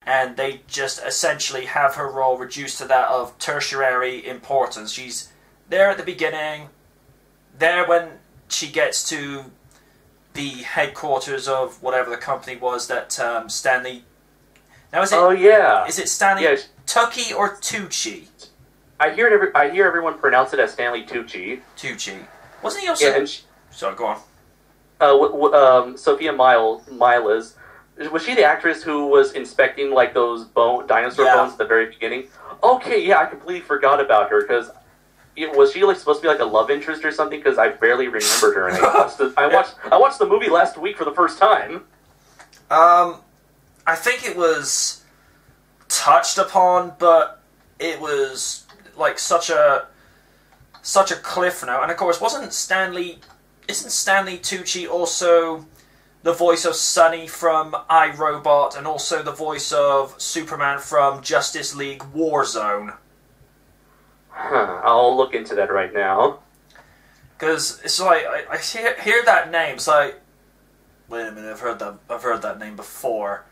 and they just essentially have her role reduced to that of tertiary importance. She's there at the beginning, there when she gets to the headquarters of whatever the company was that Stanley... Now is it? Oh yeah. Is it Stanley Tucci or Tucci? I hear everyone pronounce it as Stanley Tucci. Tucci. Wasn't he also? Yeah, Sorry, go on. Sophia Myles. Was she the actress who was inspecting like those dinosaur bones at the very beginning? Okay, yeah, I completely forgot about her because was she like supposed to be like a love interest or something? Because I barely remembered her. And I watched the movie last week for the first time. I think it was touched upon, but it was like such a cliff note. And of course, isn't Stanley Tucci also the voice of Sonny from iRobot and also the voice of Superman from Justice League Warzone? I'll look into that right now. Because it's like I hear that name. It's like, wait a minute, I've heard that name before.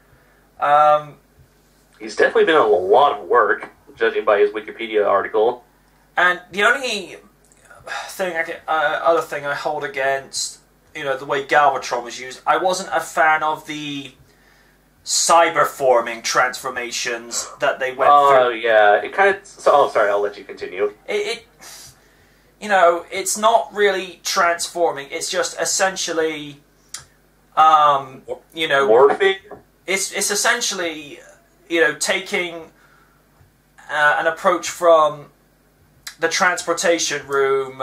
He's definitely been in a lot of work, judging by his Wikipedia article. And the only thing other thing I hold against, the way Galvatron was used, I wasn't a fan of the cyber-forming transformations that they went through. Oh, yeah. It kind of... sorry, I'll let you continue. It's not really transforming. It's just essentially, morphing? It's essentially, taking an approach from the transportation room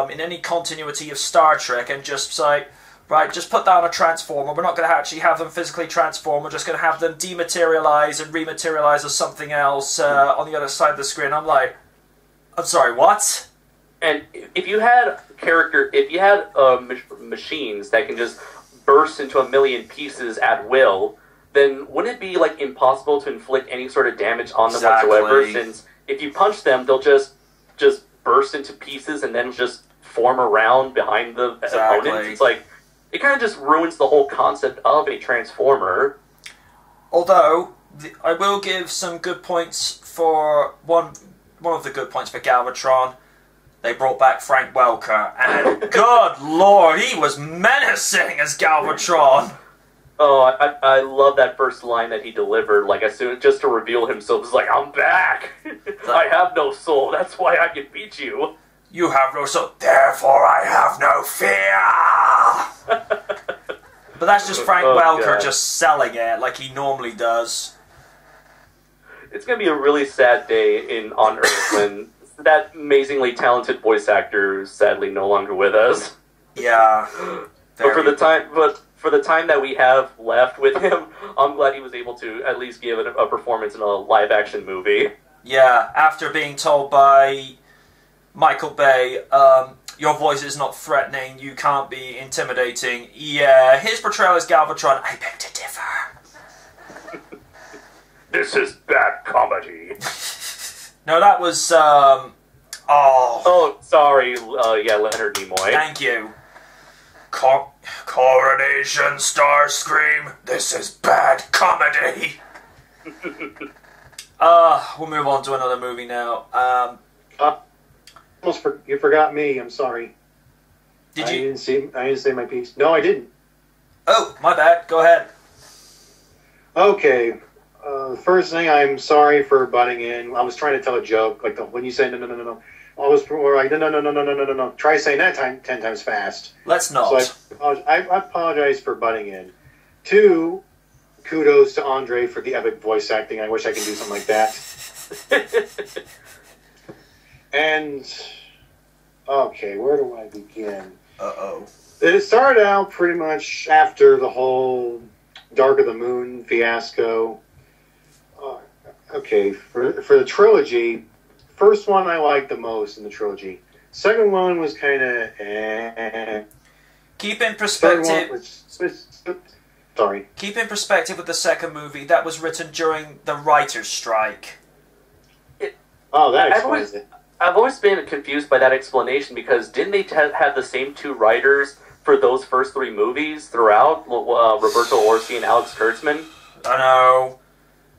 in any continuity of Star Trek and just like, right, just put that on a transformer. We're not going to actually have them physically transform. We're just going to have them dematerialize and rematerialize as something else on the other side of the screen. I'm like, I'm sorry, what? And if you had machines that can just burst into a million pieces at will, then wouldn't it be like impossible to inflict any sort of damage on them whatsoever? Since if you punch them, they'll just burst into pieces and then just form around behind the opponent. It's like it kind of just ruins the whole concept of a transformer. Although I will give some good points for one of the good points for Galvatron. They brought back Frank Welker, and good lord, he was menacing as Galvatron. Oh, I love that first line that he delivered, like, as soon just to reveal himself. It's like, I'm back! I have no soul, that's why I can beat you. You have no soul, therefore I have no fear! But that's just Frank Welker just selling it like he normally does. It's going to be a really sad day on Earth when that amazingly talented voice actor is sadly no longer with us. Yeah. But for the time that we have left with him, I'm glad he was able to at least give it a performance in a live-action movie. Yeah, after being told by Michael Bay, your voice is not threatening, you can't be intimidating. Yeah, his portrayal as Galvatron, I beg to differ. This is bad comedy. No, that was, Oh, sorry, Leonard Nimoy. Thank you. Coronation Starscream, this is bad comedy. We'll move on to another movie now. You forgot me, I'm sorry. Did you? I didn't say my piece. No, I didn't. Oh, my bad. Go ahead. Okay. First thing, I'm sorry for butting in. I was trying to tell a joke, like when you say no. I was like, no. Try saying that 10 times fast. Let's not. So I apologize for butting in. 2, kudos to Andre for the epic voice acting. I wish I could do something like that. And, okay, where do I begin? Uh-oh. It started out pretty much after the whole Dark of the Moon fiasco. Okay, for the trilogy, first one I liked the most in the trilogy. Second one was kind of Keep in perspective. Sorry. Keep in perspective with the second movie that was written during the writer's strike. That explains it. I've always been confused by that explanation because didn't they have the same 2 writers for those first 3 movies throughout? Roberto Orci and Alex Kurtzman? I know.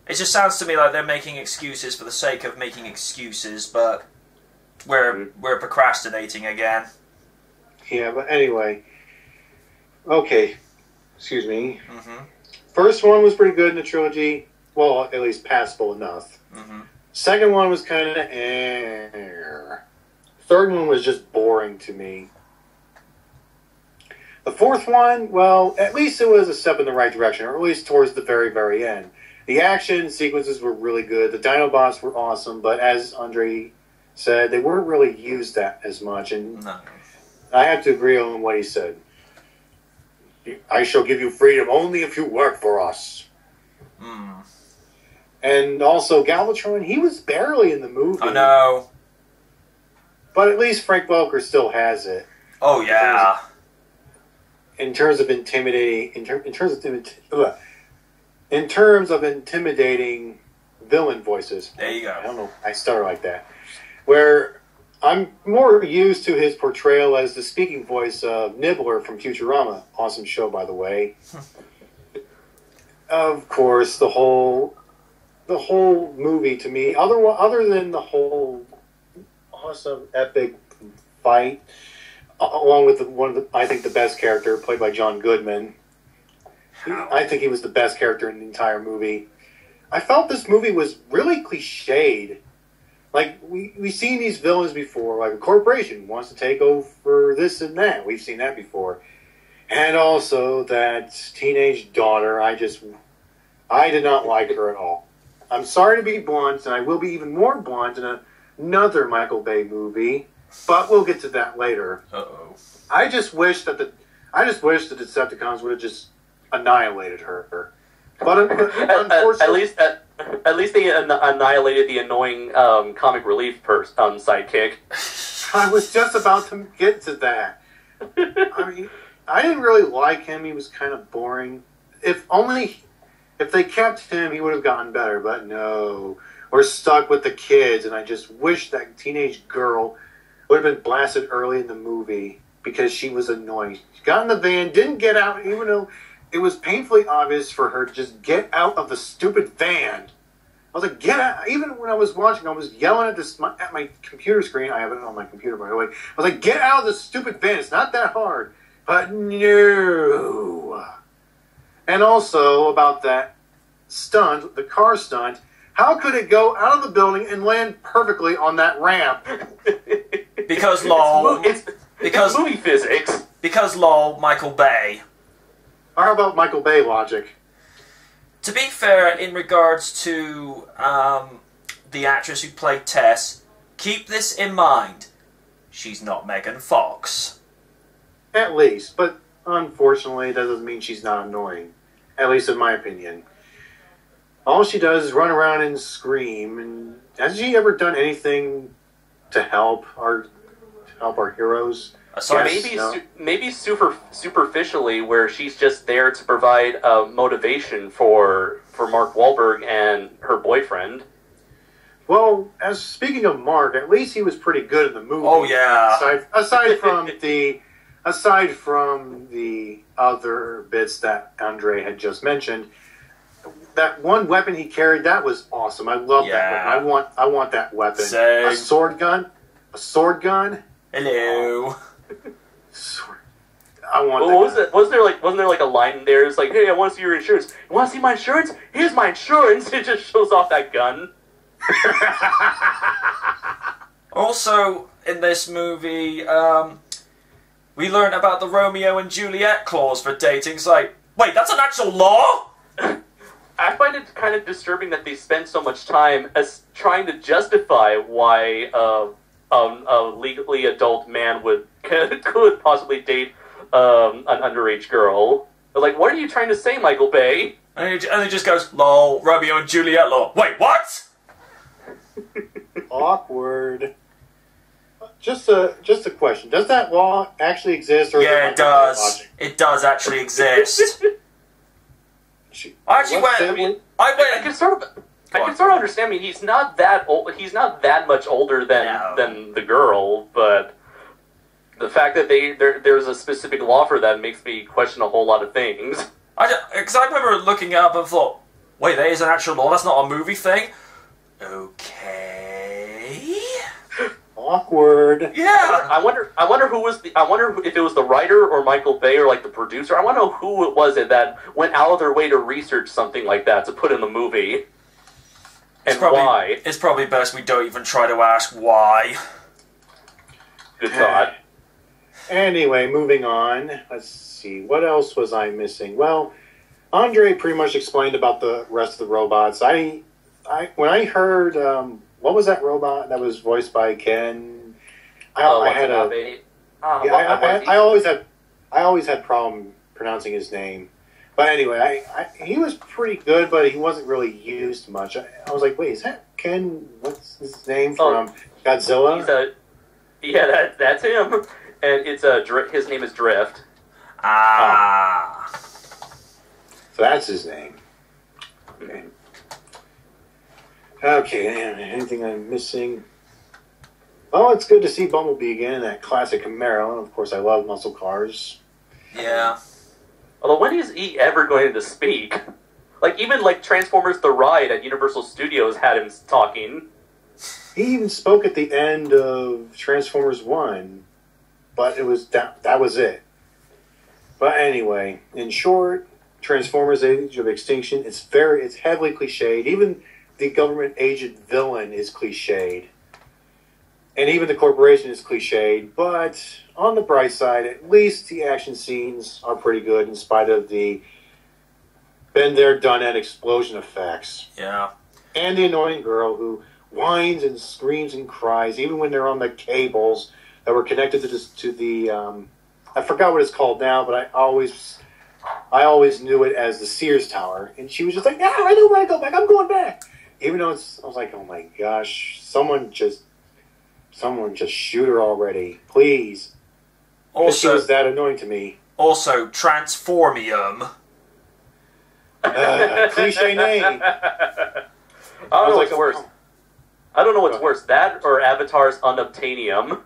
It just sounds to me like they're making excuses for the sake of making excuses, but we're procrastinating again. Yeah, but anyway. Okay. Excuse me. Mm-hmm. First one was pretty good in the trilogy. Well, at least passable enough. Mm-hmm. Second one was kind of Third one was just boring to me. The fourth one, well, at least it was a step in the right direction, or at least towards the very, very end. The action sequences were really good. The Dinobots were awesome, but as Andre said, they weren't really used that as much. And No. I have to agree on what he said. I shall give you freedom only if you work for us. Mm. And also, Galvatron, he was barely in the movie. I know. But at least Frank Welker still has it. Oh, yeah. In terms of intimidating, in terms of intimidating villain voices. There you go. I don't know. I started like that. Where I'm more used to his portrayal as the speaking voice of Nibbler from Futurama. Awesome show, by the way. Of course, the whole movie to me, other than the whole awesome epic fight, along with I think the best character played by John Goodman. I think he was the best character in the entire movie. I felt this movie was really cliched. Like, we've seen these villains before, like a corporation wants to take over this and that. We've seen that before. And also that teenage daughter, I did not like her at all. I'm sorry to be blunt, and I will be even more blunt in another Michael Bay movie, but we'll get to that later. Uh-oh. I just wish the Decepticons would have just annihilated her. But unfortunately, at least they annihilated the annoying comic relief sidekick. I was just about to get to that. I mean, I didn't really like him. He was kind of boring. If they kept him, he would have gotten better. But no, we're stuck with the kids, and I just wish that teenage girl would have been blasted early in the movie because she was annoying. She got in the van, didn't get out, even though it was painfully obvious for her to just get out of the stupid van. I was like, get out. Even when I was watching, I was yelling at my computer screen. I have it on my computer, by the way. I was like, get out of the stupid van. It's not that hard. But no. And also about that stunt, the car stunt, how could it go out of the building and land perfectly on that ramp? Because lol. It's movie physics. Because lol, Michael Bay. Or how about Michael Bay logic? To be fair, in regards to the actress who played Tess, keep this in mind. She's not Megan Fox. At least. But unfortunately, that doesn't mean she's not annoying. At least in my opinion. All she does is run around and scream. And has she ever done anything to help our heroes? So maybe superficially, where she's just there to provide motivation for Mark Wahlberg and her boyfriend. Well, as speaking of Mark, at least he was pretty good in the movie. Oh yeah. Aside from the other bits that Andre had just mentioned, that one weapon he carried, that was awesome. I love that weapon. I want that weapon. Same. A sword gun. Hello. I want that. Wasn't there like a line in there? It's like, hey, I want to see your insurance. You want to see my insurance? Here's my insurance. It just shows off that gun. Also, in this movie, we learned about the Romeo and Juliet clause for dating. It's like, wait, that's an actual law? I find it kind of disturbing that they spend so much time as trying to justify why a legally adult man could possibly date an underage girl. They're like, what are you trying to say, Michael Bay? And he just goes, lol, Romeo and Juliet law. Wait, what? Awkward. Just a question. Does that law actually exist? Or yeah, it does. It does actually exist. I can sort of understand. I mean, he's not that old. He's not that much older than the girl, but the fact that there's a specific law for that makes me question a whole lot of things. Because I remember looking up and thought, Wait, that is an actual law? That's not a movie thing? Okay. Awkward. Yeah. I wonder if it was the writer or Michael Bay or like the producer. I want to know who it was that went out of their way to research something like that to put in the movie. And why? It's probably best we don't even try to ask why. Good thought. Anyway, moving on. Let's see. What else was I missing? Well, Andre pretty much explained about the rest of the robots. When I heard what was that robot that was voiced by Ken? I always had problem pronouncing his name. But anyway, he was pretty good, but he wasn't really used much. I was like, wait, is that Ken? What's his name from Godzilla? That's him, and it's his name is Drift. Ah. So that's his name. Okay, anything I'm missing? Oh, it's good to see Bumblebee again in that classic Camaro. Of course, I love muscle cars. Yeah. Although, when is he ever going to speak? Like, even like Transformers: The Ride at Universal Studios had him talking. He even spoke at the end of Transformers 1, but it was that was it. But anyway, in short, Transformers: Age of Extinction, it's heavily cliched. Even the government agent villain is cliched. And even the corporation is cliched, but on the bright side, at least the action scenes are pretty good in spite of the been there, done that explosion effects. Yeah. And the annoying girl who whines and screams and cries, even when they're on the cables that were connected to the I forgot what it's called now, but I always knew it as the Sears Tower. And she was just like, I know where I go back, I'm going back. Even though I was like, oh my gosh, someone just shoot her already, please. Also, she was that annoying to me. Also, Transformium. Cliche name. I don't know what's worse. I don't know what's worse, that or Avatar's Unobtainium.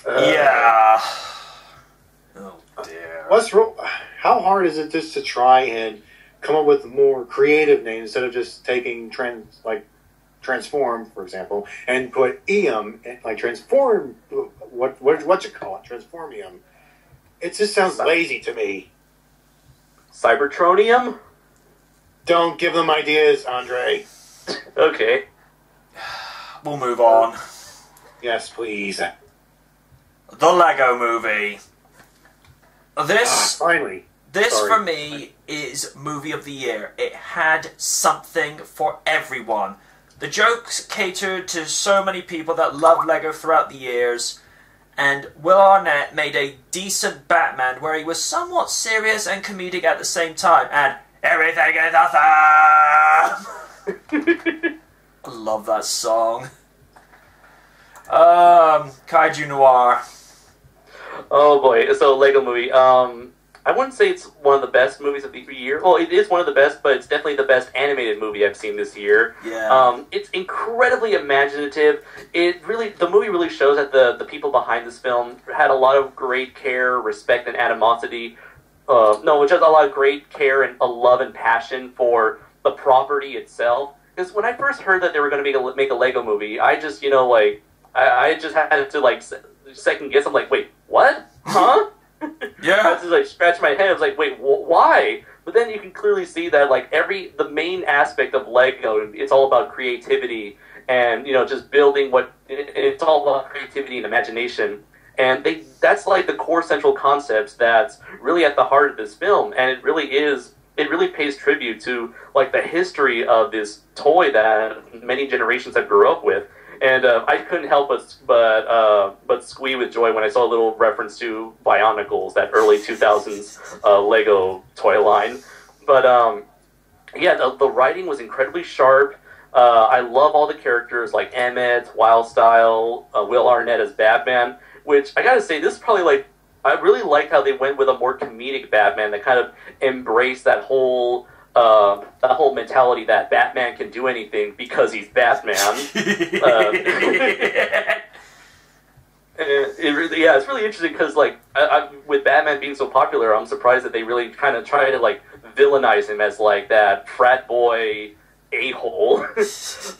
Yeah. Oh dear. How hard is it just to try and come up with more creative names instead of just taking Transform, for example, and put Eum, like Transform, what you call it, Transformium. It just sounds lazy to me. Cybertronium? Don't give them ideas, Andre. Okay. We'll move on. Yes, please. The Lego Movie. Finally. This, for me, is Movie of the Year. It had something for everyone. The jokes catered to so many people that loved Lego throughout the years, and Will Arnett made a decent Batman where he was somewhat serious and comedic at the same time, and everything is awesome! I love that song. Kaiju Noir. Oh boy, so Lego Movie. I wouldn't say it's one of the best movies of the year. Well, it is one of the best, but it's definitely the best animated movie I've seen this year. Yeah. It's incredibly imaginative. The movie really shows that the people behind this film had a lot of great care, respect, and animosity. Which has a lot of great care and a love and passion for the property itself. Because when I first heard that they were going to make a Lego movie, I just, I just had to, second guess. I'm like, wait, what? Huh? Yeah. I was just scratch my head. I was like, wait, why? But then you can clearly see that the main aspect of Lego, it's all about creativity and just building it's all about creativity and imagination. And that's the core central concepts that's really at the heart of this film. And it really pays tribute to the history of this toy that many generations have grew up with. And I couldn't help but squee with joy when I saw a little reference to Bionicles, that early 2000s Lego toy line. But the writing was incredibly sharp. I love all the characters like Emmett, Wildstyle, Will Arnett as Batman, which I gotta say, this is probably I really liked how they went with a more comedic Batman that kind of embraced that whole mentality that Batman can do anything because he's Batman. It's really interesting because with Batman being so popular, I'm surprised that they really kind of try to villainize him as like that frat boy a-hole.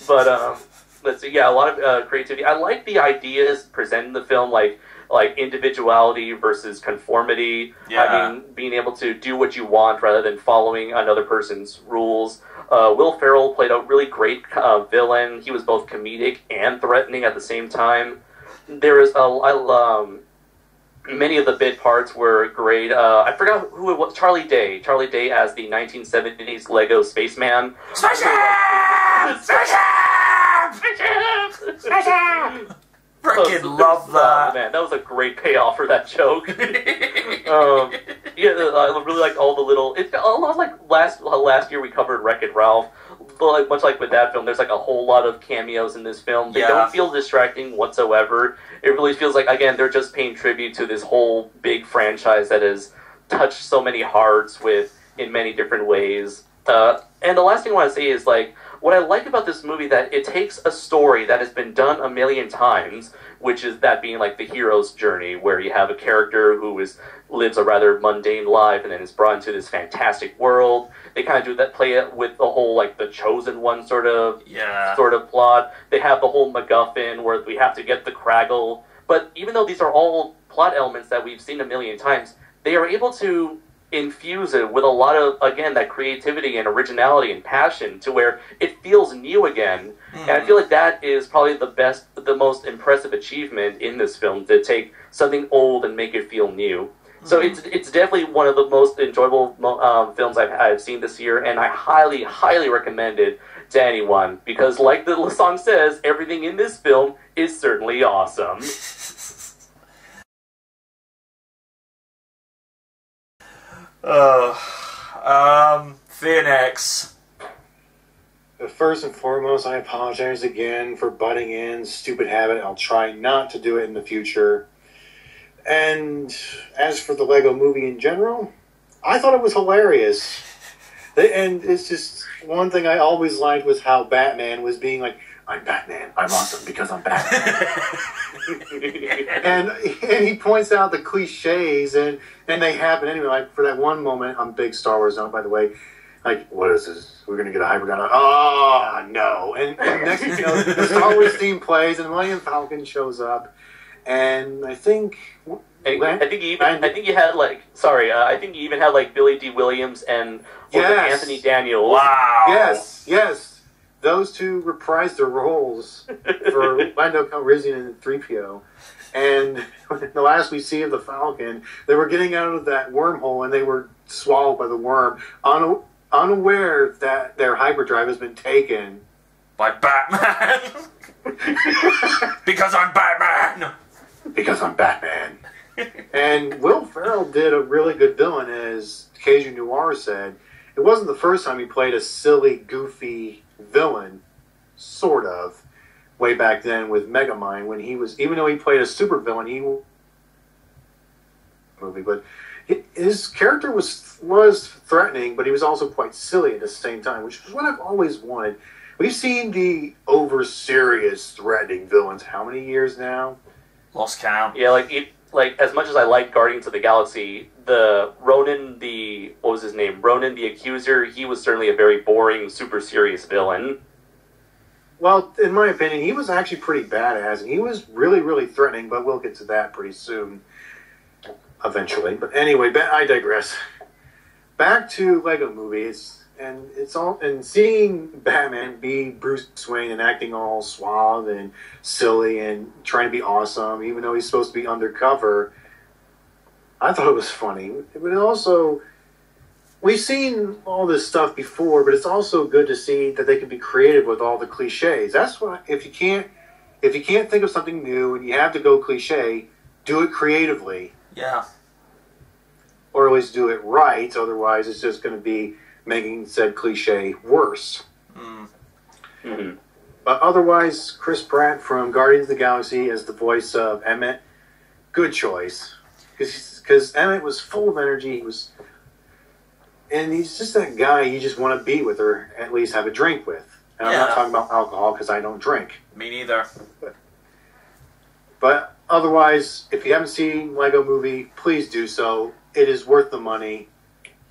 But let's see, yeah, a lot of creativity. I like the ideas presented in the film, like individuality versus conformity. Yeah. I mean, being able to do what you want rather than following another person's rules. Will Ferrell played a really great villain. He was both comedic and threatening at the same time. There is many of the bit parts were great. I forgot who it was. Charlie Day. Charlie Day as the 1970s Lego spaceman. Spaceship! Spaceship! Spaceship! Freaking love that. Oh, man, that was a great payoff for that joke. Yeah, I really liked all the little. It's a lot like last year we covered Wreck-It Ralph. But like, much like with that film, there's like a whole lot of cameos in this film. They don't feel distracting whatsoever. It really feels like, again, they're just paying tribute to this whole big franchise that has touched so many hearts in many different ways. And the last thing I want to say is, like, what I like about this movie, that it takes a story that has been done a million times, which is that being like the hero's journey, where you have a character who lives a rather mundane life and then is brought into this fantastic world. They kind of do that, play it with the whole, like, the chosen one sort of plot. They have the whole MacGuffin where we have to get the Craggle. But even though these are all plot elements that we've seen a million times, they are able to infuse it with a lot of, again, that creativity and originality and passion to where it feels new again. And I feel like that is probably the most impressive achievement in this film, to take something old and make it feel new. So it's definitely one of the most enjoyable films I've seen this year, and I highly, highly recommend it to anyone, because like the song says, everything in this film is certainly awesome. Phoenix. First and foremost, I apologize again for butting in. Stupid habit. I'll try not to do it in the future. And as for the Lego movie in general, I thought it was hilarious. And it's just one thing I always liked was how Batman was being like, I'm Batman. I'm awesome because I'm Batman. and he points out the cliches, and they happen anyway. Like, for that one moment, I'm a big Star Wars nut, by the way. Like, what is this? We're going to get a hyper gun. Oh, no. And next thing you know, the Star Wars theme plays, and Millennium Falcon shows up. And I think you even had like Billy D. Williams and Anthony Daniels. Wow. Yes. Those two reprised their roles for Lando Calrissian and 3PO. And the last we see of the Falcon, they were getting out of that wormhole and they were swallowed by the worm, unaware that their hyperdrive has been taken by Batman. Because I'm Batman. Because I'm Batman. And Will Ferrell did a really good villain, as Cajun Noir said. It wasn't the first time he played a silly, goofy villain, sort of, way back then with Megamind, when he was, even though he played a super villain, but his character was threatening, but he was also quite silly at the same time, which is what I've always wanted. We've seen the over-serious, threatening villains how many years now? Lost count. Yeah, like as much as I like Guardians of the Galaxy, Ronan the Accuser, he was certainly a very boring, super serious villain. Well, in my opinion, he was actually pretty badass, and he was really, really threatening, but we'll get to that pretty soon, eventually. But anyway, I digress. Back to Lego movies, and seeing Batman be Bruce Wayne and acting all suave and silly and trying to be awesome, even though he's supposed to be undercover, I thought it was funny. But also, we've seen all this stuff before, but it's also good to see that they can be creative with all the cliches. That's why, if you can't think of something new and you have to go cliche, do it creatively. Yeah. Or at least do it right. Otherwise, it's just going to be making said cliche worse. Mm-hmm. But otherwise, Chris Pratt from Guardians of the Galaxy as the voice of Emmett, good choice. Because Emmett was full of energy. And he's just that guy you just want to be with, or at least have a drink with. And I'm not talking about alcohol because I don't drink. Me neither. But otherwise, if you haven't seen Lego Movie, please do so. It is worth the money.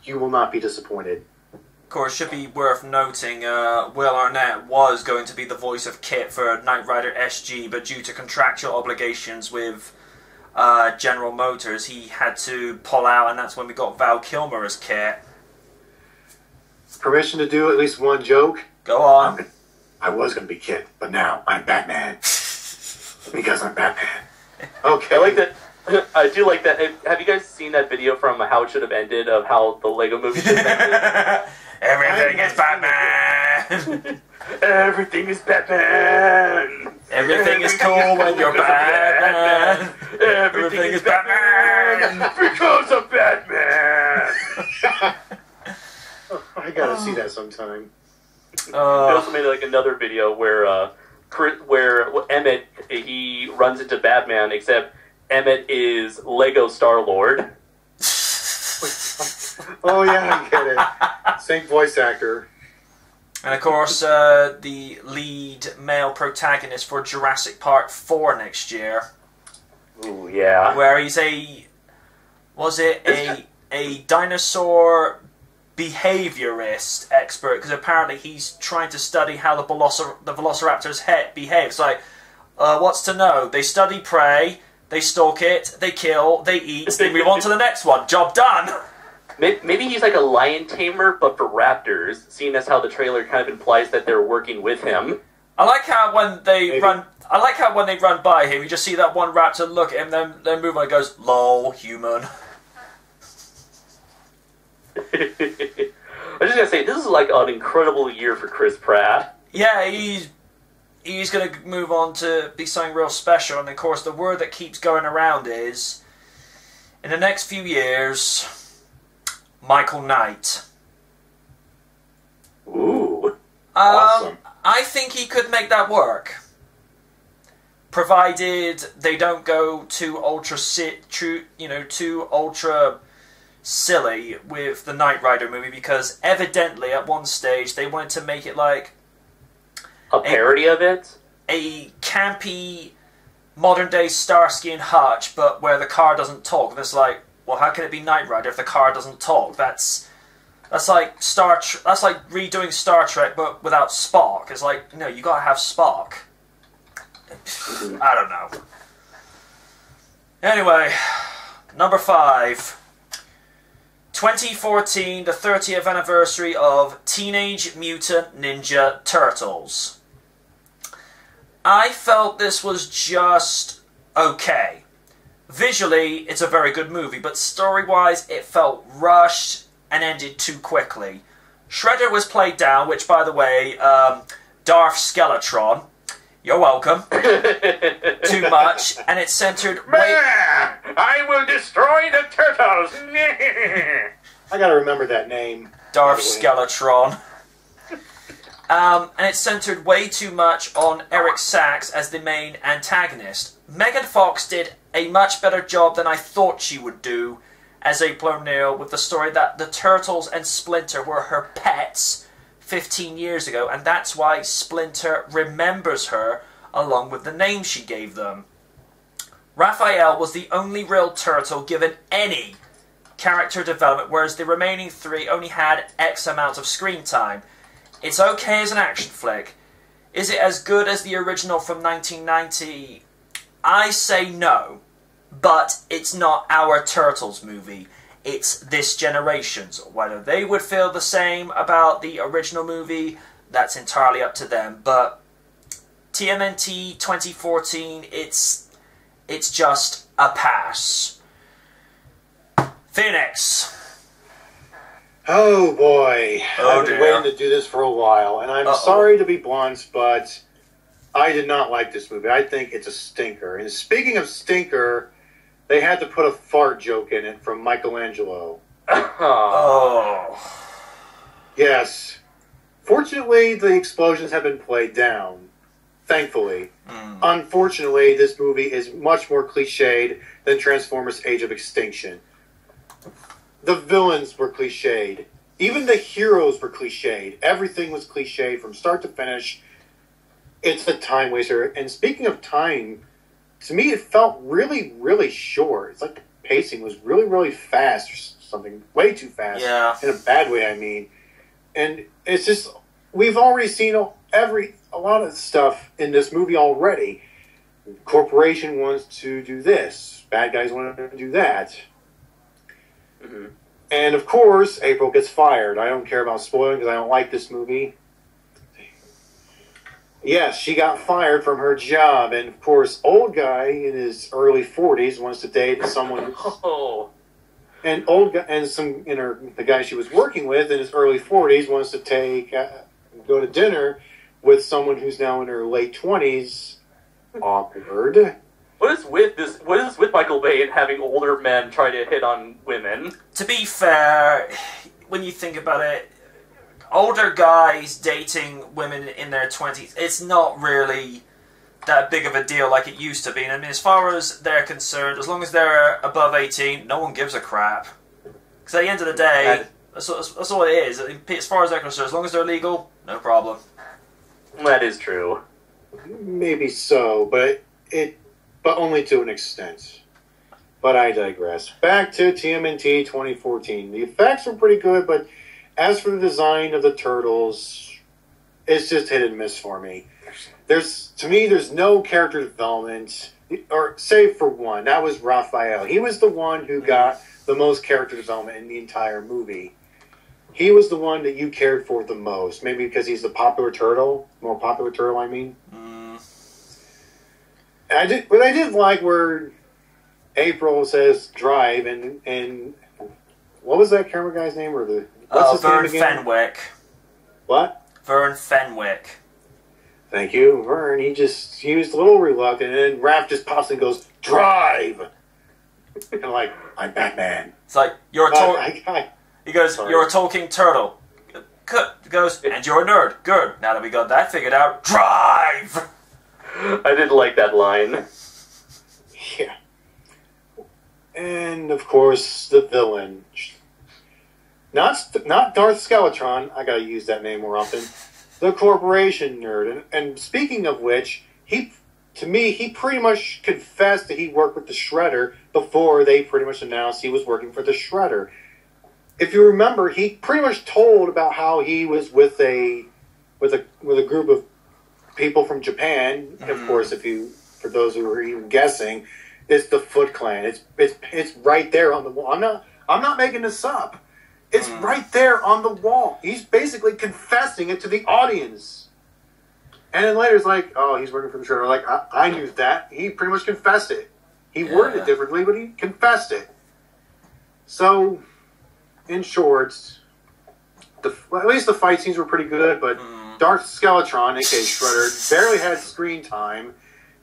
you will not be disappointed. Of course, should be worth noting, Will Arnett was going to be the voice of Kit for Knight Rider SG, but due to contractual obligations with General Motors, he had to pull out, and that's when we got Val Kilmer as Kit. Permission to do at least one joke? Go on. I was going to be Kit, but now I'm Batman. Because I'm Batman. Okay. I like that. I do like that. Have you guys seen that video from How It Should Have Ended of how the Lego movie should have ended? Everything is Batman! Everything is Batman! Everything is cool when you're Batman! Everything is Batman! Because of Batman! I gotta see that sometime. They also made like another video where Emmett, he runs into Batman, except Emmett is Lego Star-Lord. Oh yeah, I get it. Same voice actor. And of course, the lead male protagonist for Jurassic Park 4 next year. Ooh, yeah. Where he's a dinosaur behaviorist expert, because apparently he's trying to study how the velociraptor's behave. It's like, what's to know? They study prey, they stalk it, they kill, they eat, they move on to the next one. Job done! Maybe he's like a lion tamer, but for raptors, seeing as how the trailer kind of implies that they're working with him. I like how when they run by him, you just see that one raptor look at him, then move on and goes, "Lol, human." I was just gonna say, this is like an incredible year for Chris Pratt. Yeah, he's gonna move on to be something real special, and of course the word that keeps going around is, in the next few years, Michael Knight. Ooh, awesome. I think he could make that work, provided they don't go too ultra silly with the Knight Rider movie, because evidently at one stage they wanted to make it like a parody of it, a campy modern day Starsky and Hutch, but where the car doesn't talk. And it's like, well, how can it be Knight Rider if the car doesn't talk? That's like redoing Star Trek, but without Spock. It's like, no, you gotta have Spock. I don't know. Anyway, number 5. 2014, the 30th anniversary of Teenage Mutant Ninja Turtles. I felt this was just okay. Visually, it's a very good movie, but story-wise, it felt rushed and ended too quickly. Shredder was played down, which, by the way, Darth Skeletron, you're welcome. Too much, and it centered... I will destroy the turtles! I gotta remember that name. Darth Skeletron. And it centered way too much on Eric Sachs as the main antagonist. Megan Fox did a much better job than I thought she would do as April O'Neil, with the story that the Turtles and Splinter were her pets 15 years ago, and that's why Splinter remembers her along with the name she gave them. Raphael was the only real turtle given any character development, whereas the remaining 3 only had X amount of screen time. It's okay as an action flick. Is it as good as the original from 1990? I say no, but it's not our Turtles movie. It's this generation's. Whether they would feel the same about the original movie, that's entirely up to them. But TMNT 2014, it's just a pass. Phoenix. Oh boy, I've been dear. waiting to do this for a while, and I'm sorry to be blunt, but I did not like this movie. I think it's a stinker. And speaking of stinker, they had to put a fart joke in it from Michelangelo. Oh. Yes. Fortunately, the explosions have been played down. Thankfully. Unfortunately, this movie is much more cliched than Transformers Age of Extinction. The villains were cliched. Even the heroes were cliched. Everything was cliched from start to finish. It's a time waster. And speaking of time, to me it felt really, really short. It's like the pacing was really, really fast something way too fast. Yeah. In a bad way, I mean. And it's just, we've already seen a lot of stuff in this movie already. Corporation wants to do this. Bad guys want to do that. Mm-hmm. And of course, April gets fired. I don't care about spoiling because I don't like this movie. Yes, she got fired from her job, and of course, old guy in his early 40s wants to date someone. Oh. And the guy she was working with in his early 40s wants to go to dinner with someone who's now in her late 20s. Awkward. What is with Michael Bay and having older men try to hit on women? To be fair, when you think about it, older guys dating women in their 20s, it's not really that big of a deal like it used to be. I mean, as far as they're concerned, as long as they're above 18, no one gives a crap. Because at the end of the day, that's all it is. As far as they're concerned, as long as they're legal, no problem. That is true. Maybe so, but only to an extent. But I digress. Back to TMNT 2014. The effects are pretty good, but as for the design of the turtles, it's just hit and miss for me. To me, there's no character development, or save for one. That was Raphael. He was the one who got the most character development in the entire movie. He was the one that you cared for the most. Maybe because he's the more popular turtle, I mean. I did like where April says drive, and what was that camera guy's name? What's his Vern name again? Fenwick. What? Vern Fenwick. Thank you, Vern. He was a little reluctant, and then Raph just pops and goes, drive! And I'm Batman. It's like, you're a he goes, sorry. You're a talking turtle. Good. He goes, and you're a nerd. Good. Now that we got that figured out, drive! I did like that line. Yeah. And, of course, the villain. Not Darth Skeletron. I gotta use that name more often. The corporation nerd. And speaking of which, he pretty much confessed that he worked with the Shredder before they pretty much announced he was working for the Shredder. If you remember, he pretty much told about how he was with a group of people from Japan. Mm-hmm. Of course, for those who are even guessing, it's the Foot Clan. It's right there on the wall. I'm not making this up. It's right there on the wall. He's basically confessing it to the audience. And then later it's like, oh, he's working for the Shredder. Like, I knew that. He pretty much confessed it. He worded it differently, but he confessed it. So, in short, at least the fight scenes were pretty good, but Darth Skeletron, aka Shredder, barely had screen time.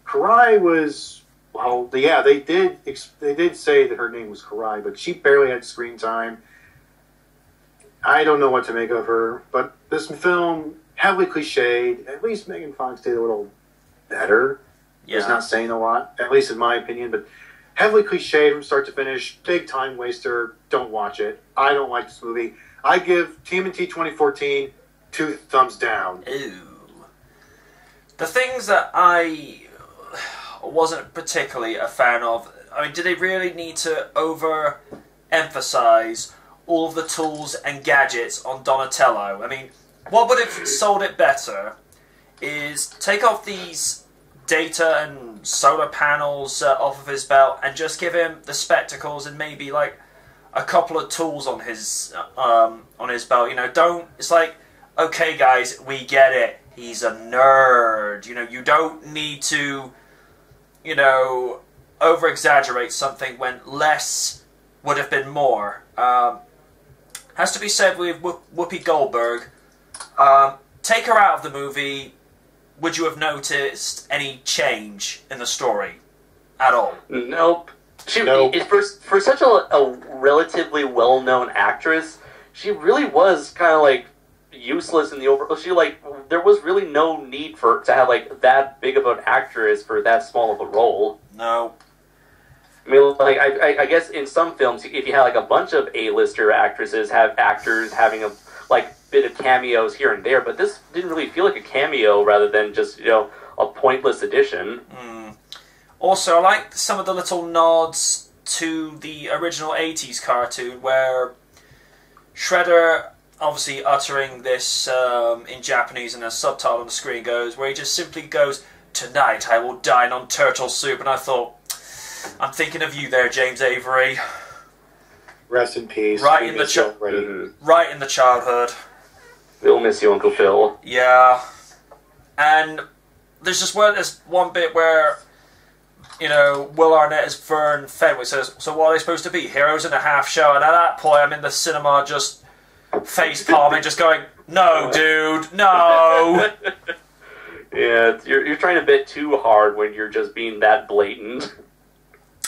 Karai was, they did say that her name was Karai, but she barely had screen time. I don't know what to make of her, but this film, heavily cliched. At least Megan Fox did a little better. Yeah. It's not saying a lot, at least in my opinion, but heavily cliched from start to finish. Big time waster. Don't watch it. I don't like this movie. I give TMNT 2014 2 thumbs down. Ew. The things that I wasn't particularly a fan of, I mean, did they really need to overemphasize all of the tools and gadgets on Donatello? I mean, what would have sold it better is take off these data and solar panels off of his belt and just give him the spectacles and maybe like a couple of tools on his belt. You know, it's like, okay guys, we get it. He's a nerd. You know, you don't need to, over exaggerate something when less would have been more. Has to be said with Whoopi Goldberg. Take her out of the movie, would you have noticed any change in the story at all? Nope. For such a relatively well-known actress, she really was kind of like useless in the overall. There was really no need to have like that big of an actress for that small of a role. No. I mean, like, I guess in some films, if you had like a bunch of A-lister actresses, have actors having a bit of cameos here and there, but this didn't really feel like a cameo rather than just a pointless addition. Also, I like some of the little nods to the original 80s cartoon where Shredder, obviously uttering this in Japanese and a subtitle on the screen goes, where he just simply goes, "Tonight I will dine on turtle soup," and I thought, I'm thinking of you there, James Avery. Rest in peace. Right in the right in the childhood. We'll miss you, Uncle Phil. Yeah. And there's one bit where, you know, Will Arnett as Vern Fenwick says, "So what are they supposed to be? Heroes in a half shell?" And at that point, I'm in the cinema just face palming, just going, "No, dude, no." Yeah, you're trying a bit too hard when you're just being that blatant.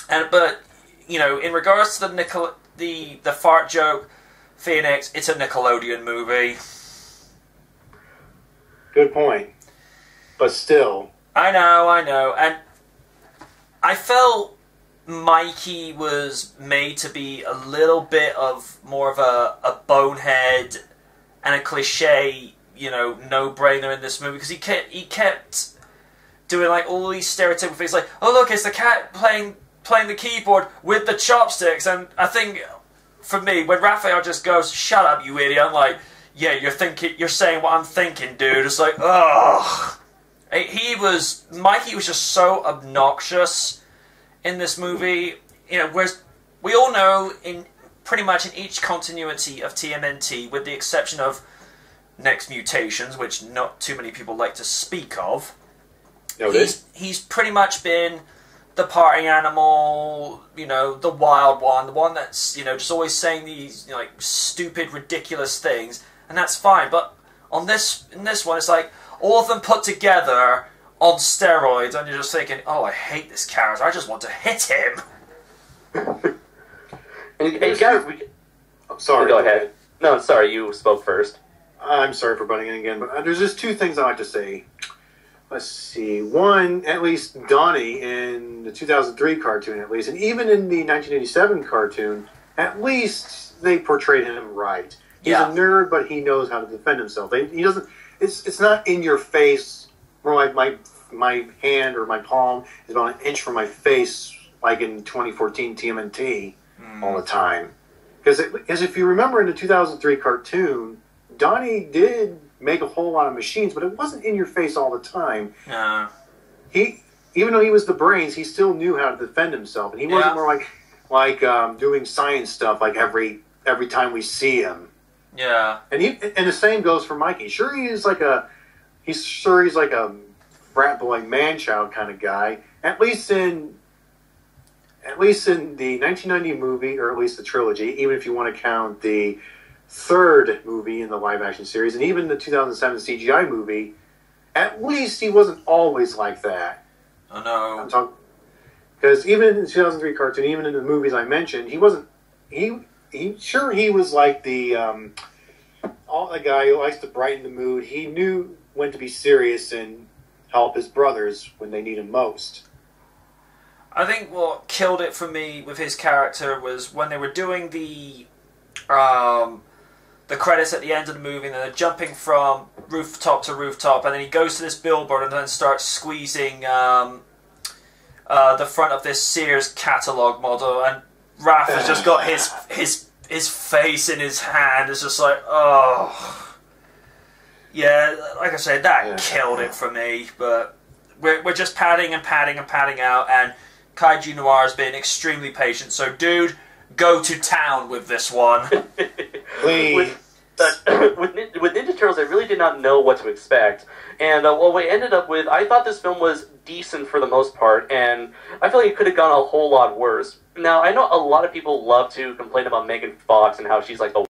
But you know, in regards to the fart joke, Phoenix, it's a Nickelodeon movie. Good point. But still. I know. And I felt Mikey was made to be a little bit of more of a bonehead and a cliche, you know, no-brainer in this movie, because he kept doing like all these stereotypical things like, "Oh look, it's the cat playing the keyboard with the chopsticks," and I think for me, when Raphael just goes, "Shut up, you idiot," I'm like, "Yeah, you're saying what I'm thinking, dude." It's like, ugh. Mikey was just so obnoxious in this movie. You know, whereas we all know in pretty much in each continuity of TMNT, with the exception of Next Mutations, which not too many people like to speak of, he's pretty much been the party animal, you know, the wild one, the one that's, you know, just always saying these, you know, like, stupid, ridiculous things, and that's fine. But in this one, it's like all of them put together on steroids, and you're just thinking, "Oh, I hate this character. I just want to hit him." and guys, sorry. Go ahead. No, sorry, you spoke first. I'm sorry for butting in again, but there's just two things I like to say. Let's see. One, at least Donnie in the 2003 cartoon, at least, and even in the 1987 cartoon, at least they portrayed him right. He's a nerd, but he knows how to defend himself. He doesn't. It's not in your face. More like my hand or my palm is about an inch from my face, like in 2014 TMNT, all the time. Because if you remember in the 2003 cartoon, Donnie did make a whole lot of machines, but it wasn't in your face all the time. Even though he was the brains, he still knew how to defend himself, and he wasn't more like doing science stuff like every time we see him. Yeah. And the same goes for Mikey. Sure, he's like a brat boy, man child kind of guy. At least in the 1990 movie, or at least the trilogy, even if you want to count the third movie in the live-action series, and even the 2007 CGI movie, at least he wasn't always like that. Oh, no. I'm talking... Because even in the 2003 cartoon, even in the movies I mentioned, he wasn't... He was like the guy who likes to brighten the mood. He knew when to be serious and help his brothers when they need him most. I think what killed it for me with his character was when they were doing the credits at the end of the movie, and they're jumping from rooftop to rooftop, and then he goes to this billboard and then starts squeezing the front of this Sears catalog model, and Raph has just got his face in his hand. It's just like, oh, yeah. Like I said, that killed it for me. But we're just padding out, and Kaiju Noir has been extremely patient. So, dude, go to town with this one. Please. With Ninja Turtles, I really did not know what to expect. And what we ended up with, I thought this film was decent for the most part, and I feel like it could have gone a whole lot worse. Now, I know a lot of people love to complain about Megan Fox and how she's like the